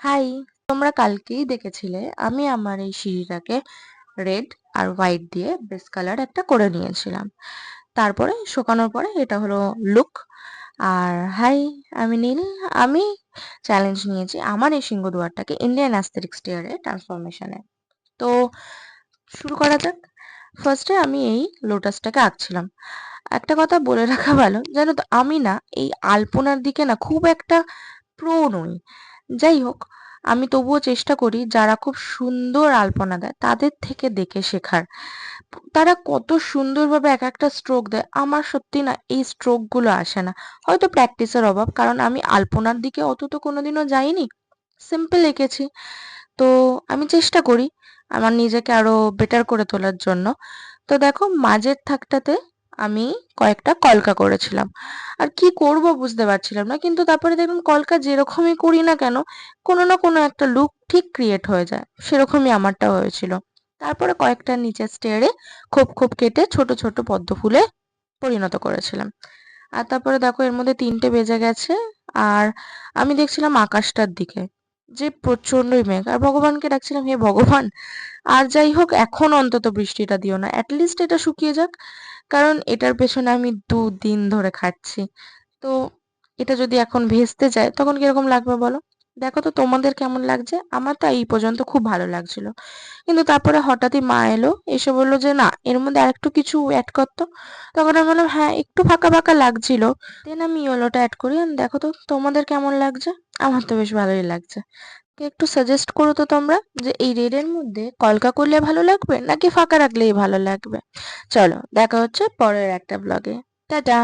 High! তোমরা কালকেই দেখেছিলে আমি আমার এই সিঁড়িটাকে রেড আর হোয়াইট দিয়ে বেস কালার একটা করে নিয়েছিলাম। তারপরে শুকানোর পরে এটা হলো লুক। আর হাই, আমি নীল। আমি চ্যালেঞ্জ নিয়েছি আমার এই সিংহদুয়ারটাকে ইন্ডিয়ান অ্যাস্থেটিক স্টাইলে ট্রান্সফরমেশনে। তো শুরু করা যাক। ফার্স্টে আমি এই লোটাসটাকে আঁকছিলাম। একটা কথা বলে রাখা ভালো, জানো তো আমি না এই আলপনার দিকে না খুব একটা প্রো নই। যাই হোক, আমি তবুও চেষ্টা করি যারা খুব সুন্দর আলপনা দেয় তাদের থেকে দেখে শেখার। তারা কত সুন্দরভাবে এক একটা স্ট্রোক দেয়, আমার সত্যি না এই স্ট্রোক গুলো আসে না। হয়তো প্র্যাকটিসের অভাব, কারণ আমি আলপনার দিকে অত তো কোনোদিনও যাইনি, সিম্পল এঁকেছি। তো আমি চেষ্টা করি আমার নিজেকে আরো বেটার করে তোলার জন্য। তো দেখো মাঝের থাকটাতে আমি কয়েকটা কলকা করেছিলাম। আর কি করব বুঝতে পারছিলাম না, কিন্তু তারপরে দেখলাম কলকা যেরকমই করি না কেন কোনো না কোনো একটা লুক ঠিক ক্রিয়েট হয়ে যায়, সেরকমই আমারটা হয়েছিল। তারপরে কয়েকটা নিচের স্টেয়ারে খোপ খোপ কেটে ছোট ছোট পদ্ম ফুলে পরিণত করেছিলাম। আর তারপরে দেখো এর মধ্যে ৩টে বেজে গেছে। আর আমি দেখছিলাম আকাশটার দিকে, যে প্রচন্ডই মেঘ, আর ভগবানকে ডাকছিলাম, হে ভগবান আর যাই হোক এখন অন্তত বৃষ্টিটা দিও না, অ্যাটলিস্ট এটা শুকিয়ে যাক। কারণ এটার পেছনে আমি ২ দিন ধরে খাটছি। তো এটা যদি এখন ভেস্তে যায় তখন কিরকম লাগবে বলো? দেখো তো তোমাদের কেমন লাগছে? আমার তো এই পর্যন্ত খুব ভালো লাগছিল, কিন্তু তারপরে হঠাৎই মা এলো, এসে বললো যে না এর মধ্যে আরেকটু কিছু অ্যাড করতো। তখন আমি বললাম হ্যাঁ একটু ফাঁকা ফাঁকা লাগছিল। দেন আমি ইয়েলোটা অ্যাড করি, and দেখো তো তোমাদের কেমন লাগছে। আমার তো বেশ ভালোই লাগছে। তো একটু সাজেস্ট করো তো তোমরা, যে এই রেড এর মধ্যে কলকা করলে ভালো লাগবে নাকি ফাঁকা রাখলেই ভালো লাগবে। চলো দেখা হচ্ছে পরের একটা ব্লগে। টাটা।